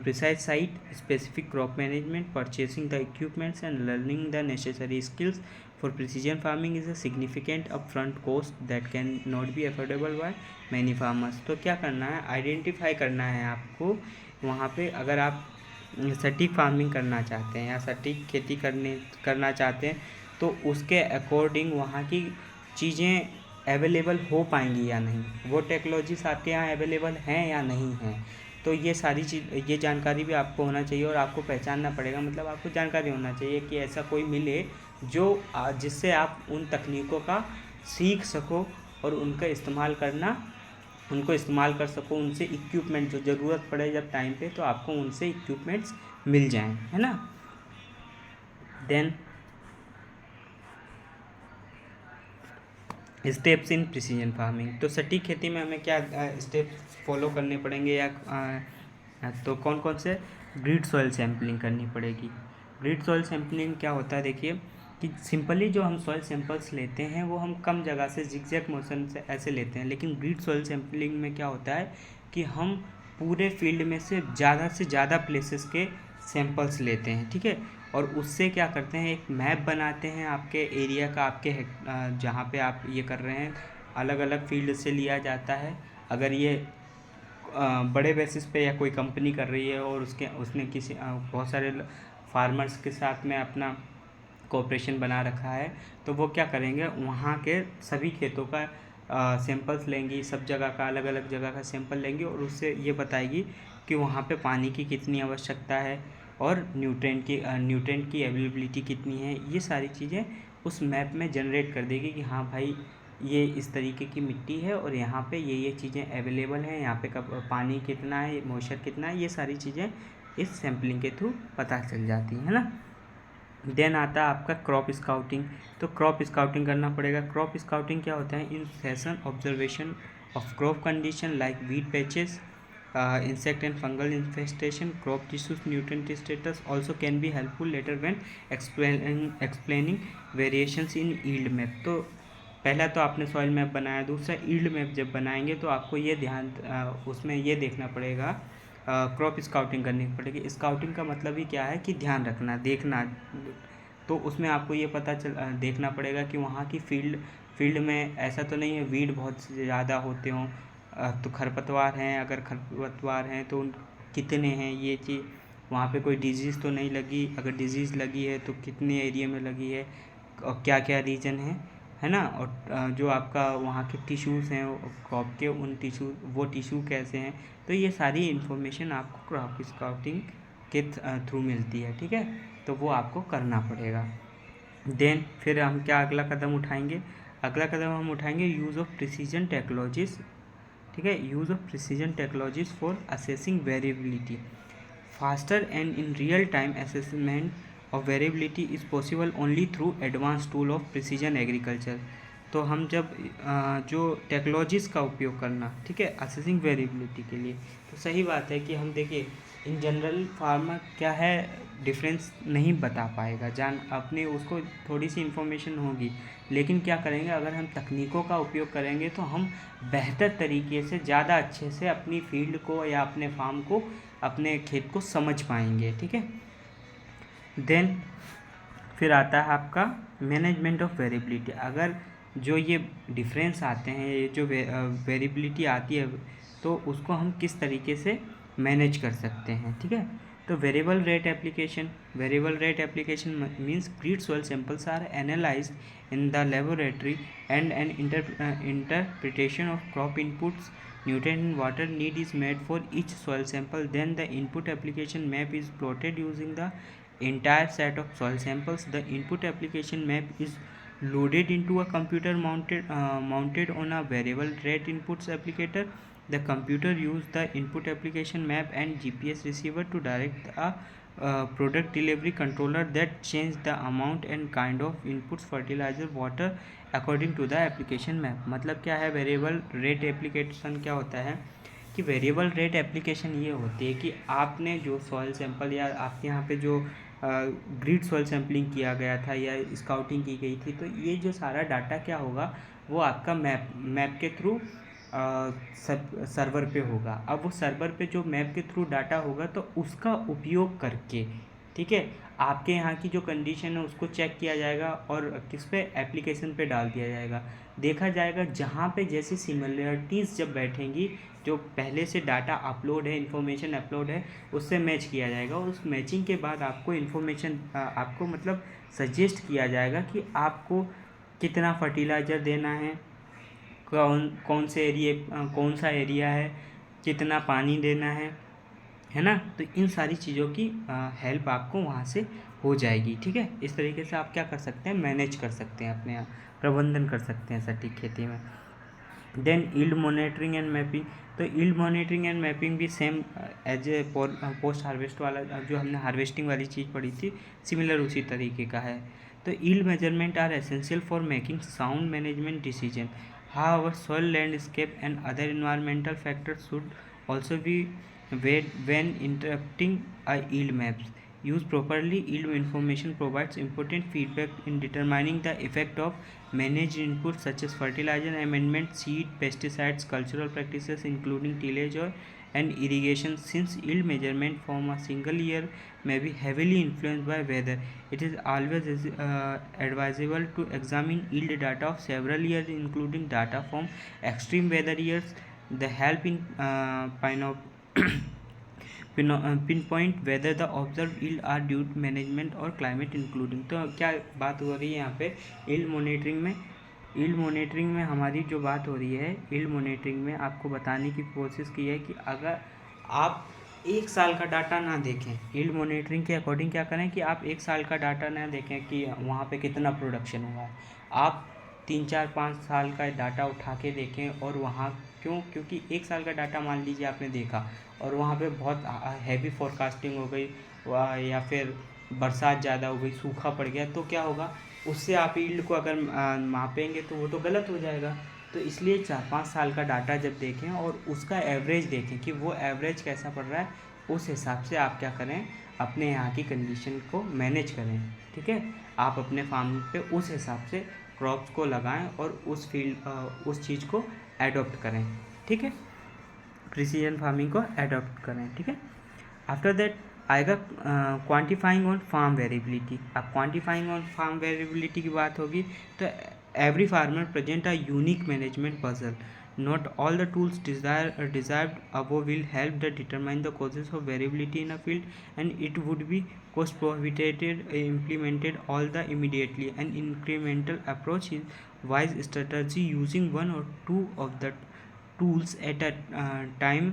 precise site specific crop management, purchasing the equipments and learning the necessary skills for precision farming is a significant upfront cost that can not be affordable by many farmers. तो क्या करना है, आइडेंटिफाई करना है आपको वहाँ पे, अगर आप सटीक फार्मिंग करना चाहते हैं या सटीक खेती करना चाहते हैं, तो उसके अकॉर्डिंग वहाँ की चीज़ें अवेलेबल हो पाएंगी या नहीं, वो टेक्नोलॉजीज आपके यहाँ अवेलेबल हैं या नहीं हैं। तो ये सारी चीज़, ये जानकारी भी आपको होना चाहिए और आपको पहचानना पड़ेगा, मतलब आपको जानकारी होना चाहिए कि ऐसा कोई मिले जो जिससे आप उन तकनीकों का सीख सको और उनका इस्तेमाल करना, उनको इस्तेमाल कर सको, उनसे इक्विपमेंट जो ज़रूरत पड़े जब टाइम पे, तो आपको उनसे इक्विपमेंट्स मिल जाएं, है ना। Then steps in precision farming, तो सटीक खेती में हमें क्या स्टेप्स फॉलो करने पड़ेंगे या तो कौन कौन से, ग्रिड सॉइल सैम्पलिंग करनी पड़ेगी। ग्रिड सॉइल सैम्पलिंग क्या होता है, देखिए कि सिंपली जो हम सॉइल सैंपल्स लेते हैं वो हम कम जगह से जिगजैग मोशन से ऐसे लेते हैं, लेकिन ग्रिड सॉइल सैम्पलिंग में क्या होता है कि हम पूरे फील्ड में से ज़्यादा प्लेसेस के सैंपल्स लेते हैं, ठीक है। और उससे क्या करते हैं, एक मैप बनाते हैं आपके एरिया का, आपके जहाँ पे आप ये कर रहे हैं, अलग अलग फील्ड से लिया जाता है। अगर ये बड़े बेसिस पे या कोई कंपनी कर रही है और उसने किसी बहुत सारे फार्मर्स के साथ में अपना कोऑपरेशन बना रखा है, तो वो क्या करेंगे, वहाँ के सभी खेतों का सैंपल्स लेंगी, सब जगह का अलग अलग जगह का सैंपल लेंगी और उससे ये बताएगी कि वहाँ पे पानी की कितनी आवश्यकता है और न्यूट्रेंट की अवेलेबिलिटी कितनी है। ये सारी चीज़ें उस मैप में जनरेट कर देगी कि हाँ भाई ये इस तरीके की मिट्टी है और यहाँ पे ये चीज़ें अवेलेबल हैं, यहाँ पे कब पानी कितना है, मॉइस्चर कितना है, ये सारी चीज़ें इस सैम्पलिंग के थ्रू पता चल जाती है ना। देन आता है आपका क्रॉप स्काउटिंग, तो क्रॉप स्काउटिंग करना पड़ेगा। क्रॉप स्काउटिंग क्या होता है, in session observation of crop condition like wheat patches, insect and fungal infestation, crop tissues nutrient status also can be helpful later when explaining variations in yield map। तो पहला तो आपने सॉइल मैप बनाया, दूसरा यील्ड मैप जब बनाएंगे तो आपको ये ध्यान उसमें ये देखना पड़ेगा, क्रॉप स्काउटिंग करनी पड़ेगी। स्काउटिंग का मतलब ही क्या है कि ध्यान रखना, देखना। तो उसमें आपको ये देखना पड़ेगा कि वहाँ की फील्ड में ऐसा तो नहीं है वीड बहुत ज़्यादा होते हों, तो खरपतवार हैं, अगर खरपतवार हैं तो कितने हैं, ये चीज़ वहाँ पे कोई डिजीज़ तो नहीं लगी, अगर डिजीज़ लगी है तो कितने एरिया में लगी है और क्या क्या रीजन है ना। और जो आपका वहाँ के टिश्यूज़ हैं क्रॉप के, उन टिश्यू कैसे हैं, तो ये सारी इन्फॉर्मेशन आपको क्रॉप स्काउटिंग के थ्रू मिलती है, ठीक है। तो वो आपको करना पड़ेगा। देन फिर हम क्या अगला कदम उठाएंगे, अगला कदम हम उठाएंगे यूज़ ऑफ प्रिसीजन टेक्नोलॉजीज़, ठीक है। Use of precision technologies for assessing variability faster and in real time assessment of variability is possible only through advance tool of precision agriculture. तो हम जब जो टेक्नोलॉजीज़ का उपयोग करना, ठीक है, असेसिंग वेरिएबिलिटी के लिए, तो सही बात है कि हम देखिए इन जनरल फार्मर क्या है डिफरेंस नहीं बता पाएगा, अपने उसको थोड़ी सी इन्फॉर्मेशन होगी, लेकिन क्या करेंगे अगर हम तकनीकों का उपयोग करेंगे तो हम बेहतर तरीके से ज़्यादा अच्छे से अपनी फील्ड को या अपने फार्म को, अपने खेत को समझ पाएंगे, ठीक है। देन फिर आता है आपका मैनेजमेंट ऑफ वेरिएबिलिटी। अगर जो ये डिफरेंस आते हैं, ये जो वेरिएबिलिटी आती है, तो उसको हम किस तरीके से मैनेज कर सकते हैं, ठीक है। तो variable rate application means grid soil samples are analysed in the laboratory and an interpretation of crop inputs, nutrient and water need is made for each soil sample. Then the input application map is plotted using the entire set of soil samples. The input application map is loaded into a computer mounted on a variable rate inputs applicator. The computer use the input application map and GPS receiver to direct a product delivery controller that change the amount and kind of inputs fertilizer water according to the application map. मतलब क्या है वेरिएबल रेट एप्लीकेशन, क्या होता है कि वेरिएबल रेट एप्लीकेशन ये होती है कि आपने जो सॉइल सैंपल या आपके यहाँ पे जो ग्रिड सॉइल सैंपलिंग किया गया था या स्काउटिंग की गई थी, तो ये जो सारा डाटा क्या होगा वो आपका मैप के थ्रू सर्वर पे होगा। अब वो सर्वर पे जो मैप के थ्रू डाटा होगा तो उसका उपयोग करके, ठीक है, आपके यहाँ की जो कंडीशन है उसको चेक किया जाएगा और किस पे एप्लीकेशन पे डाल दिया जाएगा। देखा जाएगा जहाँ पे जैसी सिमिलरिटीज़ जब बैठेंगी, जो पहले से डाटा अपलोड है, इन्फॉर्मेशन अपलोड है, उससे मैच किया जाएगा। उस मैचिंग के बाद आपको इन्फॉर्मेशन आपको मतलब सजेस्ट किया जाएगा कि आपको कितना फर्टिलाइज़र देना है, कौन से एरिया, कौन सा एरिया है, कितना पानी देना है ना। तो इन सारी चीज़ों की हेल्प आपको वहाँ से हो जाएगी, ठीक है। इस तरीके से आप क्या कर सकते हैं, मैनेज कर सकते हैं, अपने प्रबंधन कर सकते हैं सटीक खेती में। Then yield monitoring and mapping. तो यील्ड मॉनिटरिंग एंड मैपिंग भी same as a post harvest वाला जो हमने हार्वेस्टिंग वाली चीज़ पढ़ी थी, सिमिलर उसी तरीके का है। तो yield measurement are essential for making sound management decision. However soil, landscape and other environmental factors should also be weighed when interpreting a yield maps. Used properly, yield information provides important feedback in determining the effect of managed inputs such as fertilizer amendment, seed, pesticides, cultural practices including tillage and irrigation. Since yield measurement from a single year may be heavily influenced by weather, it is always advisable to examine yield data of several years, including data from extreme weather years. The help in pinpoint whether the observed yield are due to management or climate including. तो क्या बात हो रही है यहाँ पे yield monitoring में? yield monitoring में हमारी जो बात हो रही है, yield monitoring में आपको बताने की कोशिश की है कि अगर आप एक साल का डाटा ना देखें, yield monitoring के अकॉर्डिंग क्या करें कि आप एक साल का डाटा ना देखें कि वहाँ पे कितना प्रोडक्शन हुआ है, आप 3-4-5 साल का डाटा उठा के देखें। और वहाँ क्योंकि एक साल का डाटा मान लीजिए आपने देखा और वहाँ पे बहुत हैवी फोरकास्टिंग हो गई या फिर बरसात ज़्यादा हो गई, सूखा पड़ गया, तो क्या होगा, उससे आप यील्ड को अगर मापेंगे तो वो तो गलत हो जाएगा। तो इसलिए 4-5 साल का डाटा जब देखें और उसका एवरेज देखें कि वो एवरेज कैसा पड़ रहा है, उस हिसाब से आप क्या करें, अपने यहाँ की कंडीशन को मैनेज करें, ठीक है। आप अपने फार्म पे उस हिसाब से क्रॉप्स को लगाएं और उस चीज़ को एडॉप्ट करें, ठीक है, प्रिसीजन फार्मिंग को एडॉप्ट करें, ठीक है। आफ्टर दैट आएगा क्वांटिफाइंग ऑन फार्म वेरिएबिलिटी। अब क्वांटिफाइंग ऑन फार्म वेरिएबिलिटी की बात होगी तो every farmer present a unique management puzzle. Not all the tools desired above will help to determine the causes of variability in a field, and it would be cost prohibitive implemented all the immediately. An incremental approach is wise strategy, using one or two of the tools at a time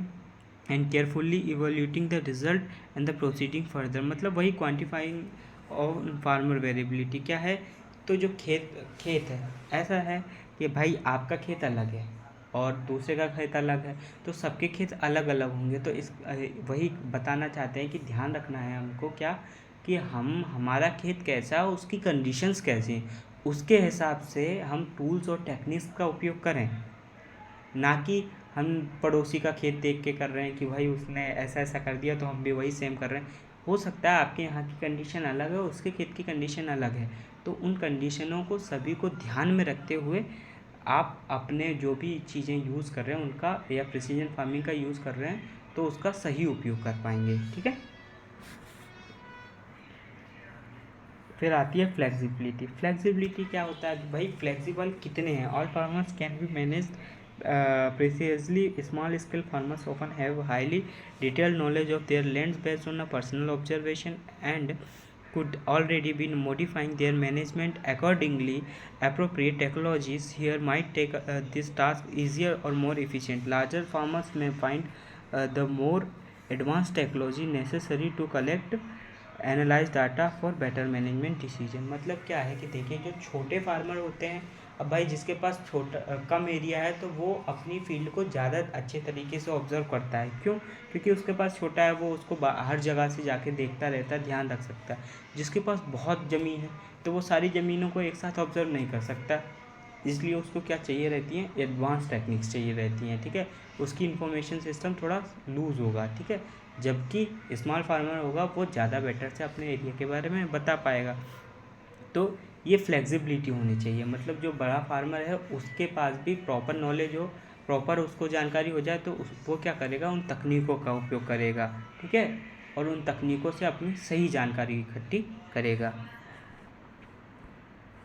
and carefully evaluating the result and the proceeding further. मतलब वही क्वांटिफाइंग ऑफ फार्मर वेरिएबिलिटी क्या है, तो जो खेत है, ऐसा है कि भाई आपका खेत अलग है और दूसरे का खेत अलग है, तो सबके खेत अलग अलग होंगे। तो वही बताना चाहते हैं कि ध्यान रखना है हमको क्या, कि हमारा खेत कैसा है, उसकी कंडीशंस कैसी हैं, उसके हिसाब से हम टूल्स और टेक्निक्स का उपयोग करें, ना कि हम पड़ोसी का खेत देख के कर रहे हैं कि भाई उसने ऐसा ऐसा कर दिया तो हम भी वही सेम कर रहे हैं। हो सकता है आपके यहाँ की कंडीशन अलग है, उसके खेत की कंडीशन अलग है, तो उन कंडीशनों को सभी को ध्यान में रखते हुए आप अपने जो भी चीज़ें यूज़ कर रहे हैं उनका, या प्रिसीजन फार्मिंग का यूज़ कर रहे हैं, तो उसका सही उपयोग कर पाएंगे, ठीक है। फिर आती है फ्लेक्सिबिलिटी। फ्लेक्सिबिलिटी क्या होता है, भाई फ्लेक्सिबल कितने हैं। All farmers can be manage precisely. Small scale farmers often have highly detailed knowledge of their lands based on a personal observation and could already be modifying their management accordingly. Appropriate technologies here might take this task easier or more efficient. Larger farmers may find the more advanced technology necessary to collect analyse data for better management decision. मतलब क्या है कि देखिए, जो छोटे फार्मर होते हैं, अब भाई जिसके पास कम एरिया है तो वो अपनी फील्ड को ज़्यादा अच्छे तरीके से ऑब्जर्व करता है। क्यों? क्योंकि उसके पास छोटा है, वो उसको हर जगह से जाके देखता रहता है, ध्यान रख सकता है। जिसके पास बहुत ज़मीन है तो वो सारी ज़मीनों को एक साथ ऑब्जर्व नहीं कर सकता, इसलिए उसको क्या चाहिए रहती हैं, एडवांस टेक्निक्स चाहिए रहती हैं, ठीक है। उसकी इन्फॉर्मेशन सिस्टम थोड़ा लूज़ होगा, ठीक है। जबकि स्मॉल फार्मर होगा वो ज़्यादा बेटर से अपने एरिया के बारे में बता पाएगा। तो ये फ्लेक्सिबिलिटी होनी चाहिए, मतलब जो बड़ा फार्मर है उसके पास भी प्रॉपर नॉलेज हो, प्रॉपर उसको जानकारी हो जाए, तो वो क्या करेगा, उन तकनीकों का उपयोग करेगा, ठीक है, और उन तकनीकों से अपनी सही जानकारी इकट्ठी करेगा।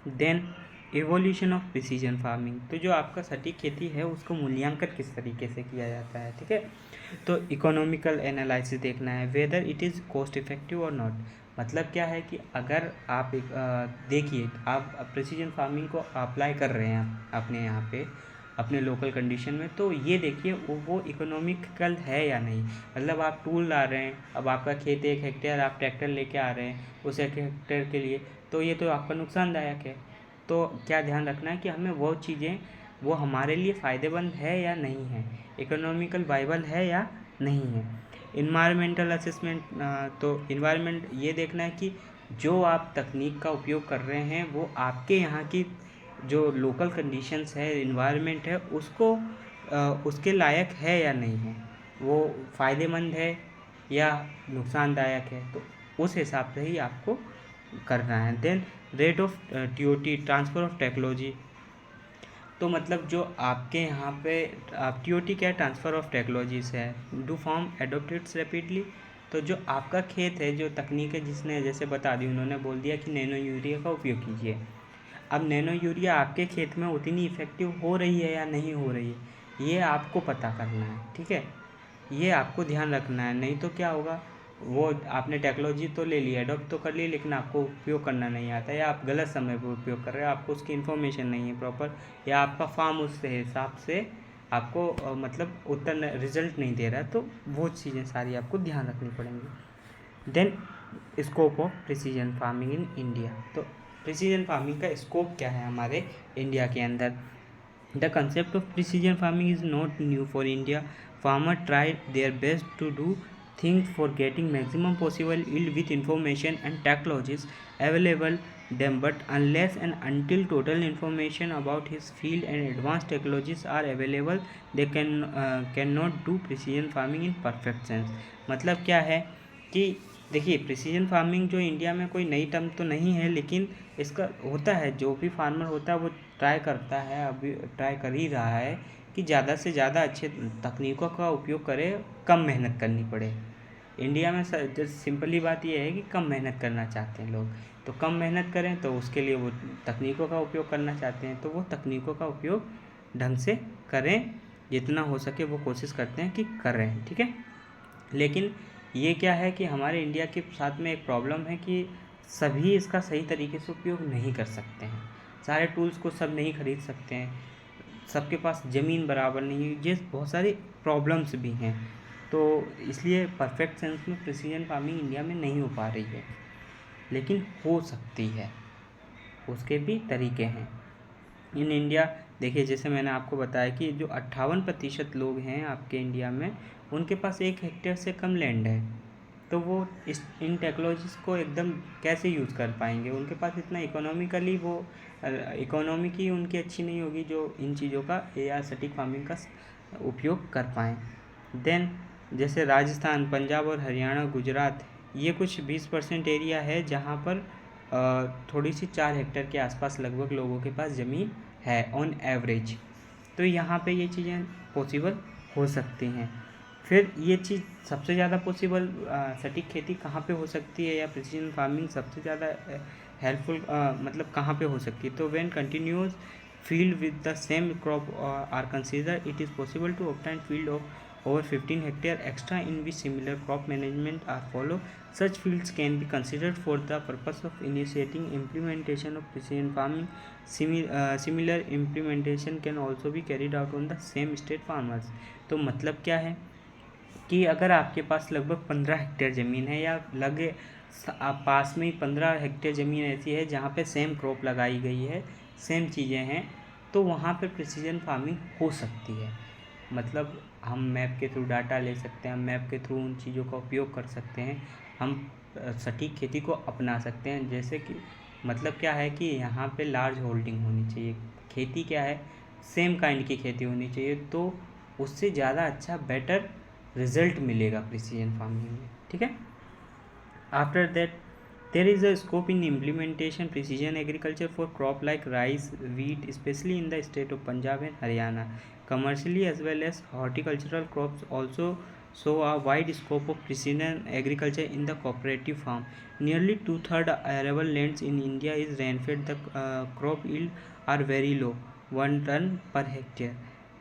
Then evolution of precision farming. तो जो आपका सटीक खेती है उसको मूल्यांकन किस तरीके से किया जाता है, ठीक है। तो इकोनॉमिकल एनालिसिस देखना है, whether it is cost effective और नॉट। मतलब क्या है कि अगर आप देखिए, आप प्रिसीजन फार्मिंग को अप्लाई कर रहे हैं अपने यहाँ पे, अपने लोकल कंडीशन में, तो ये देखिए वो इकोनॉमिकल है या नहीं। मतलब आप टूल ला रहे हैं, अब आपका खेत 1 हेक्टेयर, आप ट्रैक्टर लेके आ रहे हैं उस 1 हेक्टेयर के लिए, तो ये तो आपका नुकसानदायक है। तो क्या ध्यान रखना है कि हमें वो चीज़ें वो हमारे लिए फ़ायदेमंद है या नहीं है, इकोनॉमिकल वाइबल है या नहीं है। इन्वायरमेंटल असेसमेंट, तो इन्वायरमेंट ये देखना है कि जो आप तकनीक का उपयोग कर रहे हैं वो आपके यहाँ की जो लोकल कंडीशंस है, इन्वायरमेंट है, उसको उसके लायक है या नहीं है, वो फ़ायदेमंद है या नुकसानदायक है, तो उस हिसाब से ही आपको करना है। Then rate of TOT, transfer of technology, तो मतलब जो आपके यहाँ पे आप TOT क्या है, ट्रांसफ़र ऑफ टेक्नोलॉजीज है, डू फॉर्म एडोप्टेड्स रैपिडली। तो जो आपका खेत है, जो तकनीक है, जिसने जैसे बता दी, उन्होंने बोल दिया कि नैनो यूरिया का उपयोग कीजिए। अब नैनो यूरिया आपके खेत में उतनी इफ़ेक्टिव हो रही है या नहीं हो रही है, ये आपको पता करना है, ठीक है, ये आपको ध्यान रखना है। नहीं तो क्या होगा, वो आपने टेक्नोलॉजी तो ले ली, अडॉप्ट तो कर ली, लेकिन आपको उपयोग करना नहीं आता, या आप गलत समय पर उपयोग कर रहे हो, आपको उसकी इन्फॉर्मेशन नहीं है प्रॉपर, या आपका फार्म उस हिसाब से आपको मतलब उतना रिजल्ट नहीं दे रहा है, तो वो चीज़ें सारी आपको ध्यान रखनी पड़ेंगी। Then scope of precision farming in India, तो प्रिसीजन फार्मिंग का स्कोप क्या है हमारे इंडिया के अंदर। The concept of precision farming is not new for India. Farmer try their best to do things for getting maximum possible yield with information and technologies available them, but unless and until total information about his field and advanced technologies are available, they cannot do precision farming in perfect sense। मतलब क्या है कि देखिए, प्रिसीजन फार्मिंग जो इंडिया में कोई नई टर्म तो नहीं है, लेकिन इसका होता है, जो भी फार्मर होता है वो ट्राई करता है, अभी ट्राई कर ही रहा है कि ज़्यादा से ज़्यादा अच्छे तकनीकों का उपयोग करे, कम मेहनत करनी पड़े। इंडिया में जो सिंपली बात ये है कि कम मेहनत करना चाहते हैं लोग, तो कम मेहनत करें, तो उसके लिए वो तकनीकों का उपयोग करना चाहते हैं, तो वो तकनीकों का उपयोग ढंग से करें, जितना हो सके वो कोशिश करते हैं कि करें, ठीक है। लेकिन ये क्या है कि हमारे इंडिया के साथ में एक प्रॉब्लम है कि सभी इसका सही तरीके से उपयोग नहीं कर सकते हैं, सारे टूल्स को सब नहीं खरीद सकते हैं, सबके पास ज़मीन बराबर नहीं है, ये बहुत सारी प्रॉब्लम्स भी हैं, तो इसलिए परफेक्ट सेंस में प्रिसीजन फार्मिंग इंडिया में नहीं हो पा रही है, लेकिन हो सकती है, उसके भी तरीके हैं इन इंडिया। देखिए, जैसे मैंने आपको बताया कि जो 58% लोग हैं आपके इंडिया में, उनके पास 1 हेक्टेयर से कम लैंड है, तो वो इन टेक्नोलॉजीज़ को एकदम कैसे यूज़ कर पाएंगे, उनके पास इतना इकोनॉमिकली वो इकोनॉमिक ही उनकी अच्छी नहीं होगी जो इन चीज़ों का या सटीक फार्मिंग का उपयोग कर पाएँ। देन जैसे राजस्थान, पंजाब और हरियाणा, गुजरात, ये कुछ 20% एरिया है जहाँ पर थोड़ी सी 4 हेक्टेयर के आसपास लगभग लोगों के पास ज़मीन है ऑन एवरेज, तो यहाँ पे ये चीज़ें पॉसिबल हो सकती हैं। फिर ये चीज़ सबसे ज़्यादा पॉसिबल सटीक खेती कहाँ पे हो सकती है, या प्रिसीजन फार्मिंग सबसे ज़्यादा हेल्पफुल मतलब कहाँ पे हो सकती है, तो when continuous field with the same crop are consider, it is possible to obtain field of over 15 hectare extra in which similar crop management are followed. Such fields can be considered for the purpose of initiating implementation of precision farming. Similar implementation can also be carried out on the same state farmers। तो मतलब क्या है कि अगर आपके पास लगभग 15 हेक्टेयर ज़मीन है, या लगे आप पास में ही 15 हेक्टेयर ज़मीन ऐसी है जहाँ पे सेम क्रॉप लगाई गई है, सेम चीज़ें हैं, तो वहाँ पर प्रिसीजन फार्मिंग हो सकती है। मतलब हम मैप के थ्रू डाटा ले सकते हैं, हम मैप के थ्रू उन चीज़ों का उपयोग कर सकते हैं, हम सटीक खेती को अपना सकते हैं। जैसे कि मतलब क्या है कि यहाँ पे लार्ज होल्डिंग होनी चाहिए, खेती क्या है, सेम काइंड की खेती होनी चाहिए, तो उससे ज़्यादा अच्छा बेटर रिजल्ट मिलेगा प्रिसीजन फार्मिंग में, ठीक है। After that there is a scope in implementation precision agriculture for crop like rice, wheat, especially in the state of Punjab and Haryana. Commercially as well as horticultural crops also show a wide scope of precision agriculture in the cooperative farm. Nearly 2/3 arable lands in India is rainfed. The crop yield are very low, 1 ton per hectare,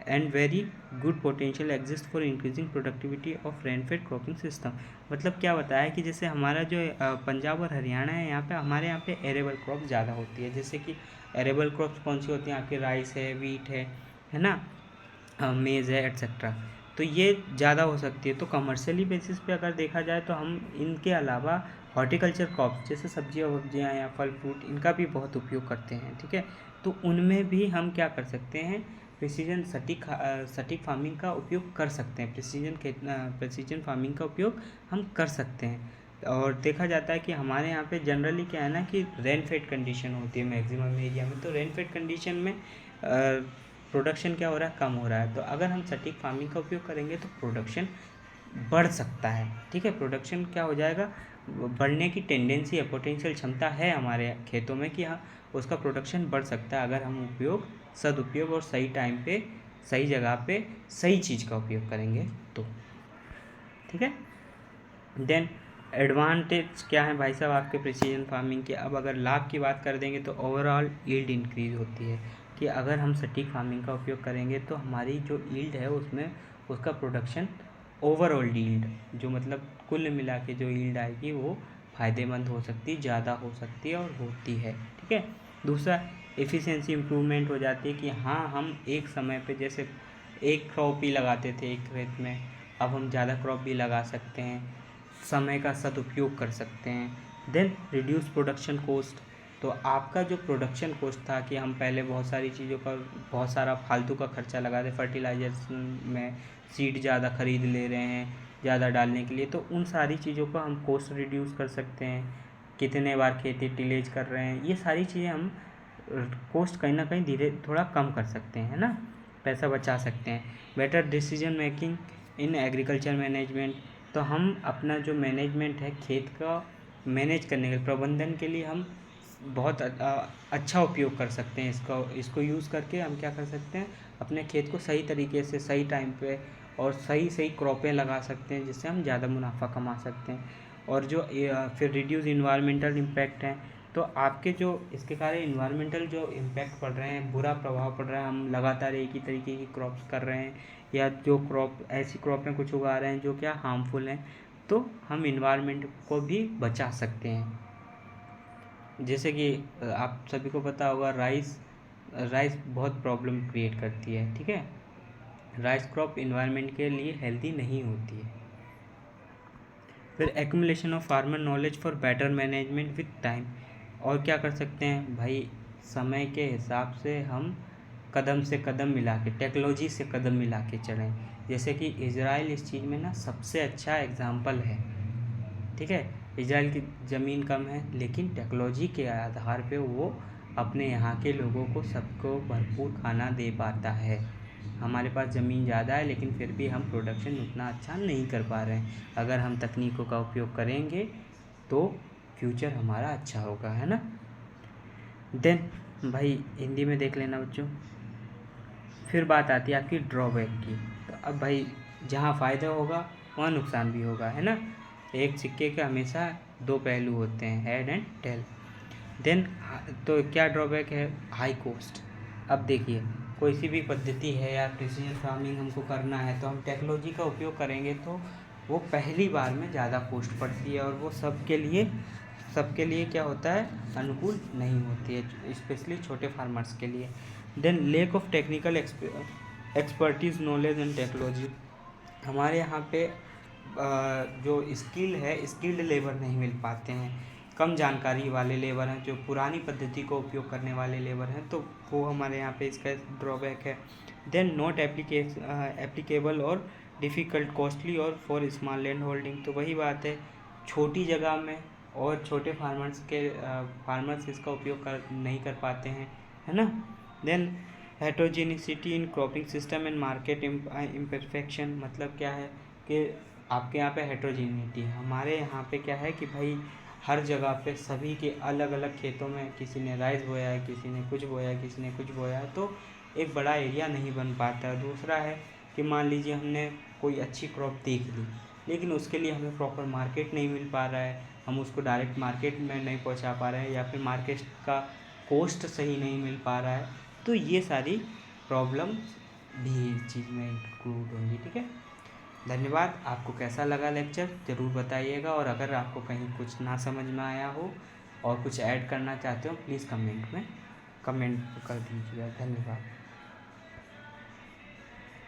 and very good potential exists for increasing productivity of rainfed cropping system। मतलब क्या बताया कि जैसे हमारा जो पंजाब और हरियाणा है, यहाँ पे हमारे यहाँ पे एरेबल क्रॉप ज़्यादा होती है। जैसे कि एरेबल क्रॉप्स कौन सी होती हैं आपके, राइस है, वीट है, है ना, मेज़ है एट्सेट्रा, तो ये ज़्यादा हो सकती है। तो कमर्शियली बेसिस पे अगर देखा जाए तो हम इनके अलावा हॉर्टिकल्चर क्रॉप्स जैसे सब्जियाँ वब्जियाँ या फल फ्रूट इनका भी बहुत उपयोग करते हैं, ठीक है। तो उनमें भी हम क्या कर सकते हैं, प्रिसीजन सटीक फार्मिंग का उपयोग कर सकते हैं। प्रिसीजन फार्मिंग का उपयोग हम कर सकते हैं। और देखा जाता है कि हमारे यहाँ पे जनरली क्या है ना कि रेन फेड कंडीशन होती है मैक्सिमम एरिया में, तो रेन फेड कंडीशन में प्रोडक्शन क्या हो रहा है, कम हो रहा है। तो अगर हम सटीक फार्मिंग का उपयोग करेंगे तो प्रोडक्शन बढ़ सकता है, ठीक है। प्रोडक्शन क्या हो जाएगा, बढ़ने की टेंडेंसी है, पोटेंशियल क्षमता है हमारे खेतों में कि हाँ उसका प्रोडक्शन बढ़ सकता है अगर हम सदुपयोग और सही टाइम पे सही जगह पे सही चीज़ का उपयोग करेंगे तो, ठीक है। देन एडवांटेज क्या है भाई साहब आपके प्रिसीजन फार्मिंग के। अब अगर लाभ की बात कर देंगे तो ओवरऑल यील्ड इंक्रीज होती है, कि अगर हम सटीक फार्मिंग का उपयोग करेंगे तो हमारी जो यील्ड है उसमें उसका प्रोडक्शन ओवरऑल यील्ड जो मतलब कुल मिला के जो यील्ड आएगी वो फ़ायदेमंद हो सकती है, ज़्यादा हो सकती है और होती है, ठीक है। दूसरा एफिशिएंसी इम्प्रूवमेंट हो जाती है कि हाँ हम एक समय पे जैसे एक क्रॉप ही लगाते थे एक खेत में, अब हम ज़्यादा क्रॉप भी लगा सकते हैं, समय का सदुपयोग कर सकते हैं। देन रिड्यूस प्रोडक्शन कॉस्ट, तो आपका जो प्रोडक्शन कॉस्ट था कि हम पहले बहुत सारी चीज़ों का बहुत सारा फालतू का खर्चा लगाते, फर्टिलाइजर्स में सीड ज़्यादा ख़रीद ले रहे हैं ज़्यादा डालने के लिए, तो उन सारी चीज़ों का हम कॉस्ट रिड्यूस कर सकते हैं। कितने बार खेती टिलेज कर रहे हैं, ये सारी चीज़ें हम कॉस्ट कहीं ना कहीं धीरे थोड़ा कम कर सकते हैं, है ना, पैसा बचा सकते हैं। Better decision making in agriculture management, तो हम अपना जो मैनेजमेंट है खेत का मैनेज करने के प्रबंधन के लिए हम बहुत अच्छा उपयोग कर सकते हैं। इसको यूज़ करके हम क्या कर सकते हैं, अपने खेत को सही तरीके से सही टाइम पे और सही क्रॉपें लगा सकते हैं जिससे हम ज़्यादा मुनाफा कमा सकते हैं। और जो फिर रिड्यूस इन्वायरमेंटल इम्पैक्ट हैं, तो आपके जो इसके कारण इन्वायरमेंटल जो इम्पैक्ट पड़ रहे हैं, बुरा प्रभाव पड़ रहा है, हम लगातार एक ही तरीके की क्रॉप्स कर रहे हैं या जो ऐसी क्रॉपें कुछ उगा रहे हैं जो क्या हार्मफुल हैं, तो हम इन्वायरमेंट को भी बचा सकते हैं। जैसे कि आप सभी को पता होगा राइस बहुत प्रॉब्लम क्रिएट करती है, ठीक है। राइस क्रॉप इन्वायरमेंट के लिए हेल्दी नहीं होती है। फिर accumulation of farmer knowledge for better management with time, और क्या कर सकते हैं भाई, समय के हिसाब से हम कदम से कदम मिला के टेक्नोलॉजी से कदम मिला के चलें। जैसे कि इज़राइल इस चीज़ में ना सबसे अच्छा एग्जाम्पल है, ठीक है। इज़राइल की ज़मीन कम है लेकिन टेक्नोलॉजी के आधार पे वो अपने यहाँ के लोगों को सबको भरपूर खाना दे पाता है। हमारे पास ज़मीन ज़्यादा है लेकिन फिर भी हम प्रोडक्शन उतना अच्छा नहीं कर पा रहे हैं। अगर हम तकनीकों का उपयोग करेंगे तो फ्यूचर हमारा अच्छा होगा, है ना। देन भाई हिंदी में देख लेना बच्चों। फिर बात आती है आपकी ड्रॉबैक की। तो अब भाई जहाँ फ़ायदा होगा वहाँ नुकसान भी होगा, है ना। एक सिक्के के हमेशा दो पहलू होते हैं, हेड एंड टेल। देन तो क्या ड्रॉबैक है, हाई कॉस्ट। अब देखिए कोई सी भी पद्धति है या प्रिसीजन फार्मिंग हमको करना है तो हम टेक्नोलॉजी का उपयोग करेंगे तो वो पहली बार में ज़्यादा कॉस्ट पड़ती है और वो सबके लिए क्या होता है, अनुकूल नहीं होती है, स्पेशली छोटे फार्मर्स के लिए। Then lack of technical expertise knowledge and technology, हमारे यहाँ पे जो स्किल्ड लेबर नहीं मिल पाते हैं, कम जानकारी वाले लेबर हैं, जो पुरानी पद्धति को उपयोग करने वाले लेबर हैं, तो वो हमारे यहाँ पे इसका ड्रॉबैक है। देन नॉट एप्लीकेबल और डिफ़िकल्ट कॉस्टली और फॉर स्मॉल लैंड होल्डिंग, तो वही बात है छोटी जगह में और छोटे फार्मर्स इसका उपयोग नहीं कर पाते हैं, है ना। Then heterogeneity in cropping system and market imperfection, मतलब क्या है कि आपके यहाँ पे हेट्रोजेनिटी, हमारे यहाँ पे क्या है कि भाई हर जगह पे सभी के अलग अलग खेतों में किसी ने राइस बोया है, किसी ने कुछ बोया है, किसी ने कुछ बोया है, तो एक बड़ा एरिया नहीं बन पाता। दूसरा है कि मान लीजिए हमने कोई अच्छी क्रॉप देख ली लेकिन उसके लिए हमें प्रॉपर मार्केट नहीं मिल पा रहा है, हम उसको डायरेक्ट मार्केट में नहीं पहुंचा पा रहे हैं या फिर मार्केट का कॉस्ट सही नहीं मिल पा रहा है, तो ये सारी प्रॉब्लम भी इस चीज़ में इंक्लूड होंगी, ठीक है। धन्यवाद। आपको कैसा लगा लेक्चर ज़रूर बताइएगा, और अगर आपको कहीं कुछ ना समझ में आया हो और कुछ ऐड करना चाहते हो प्लीज़ कमेंट कर दीजिएगा। धन्यवाद।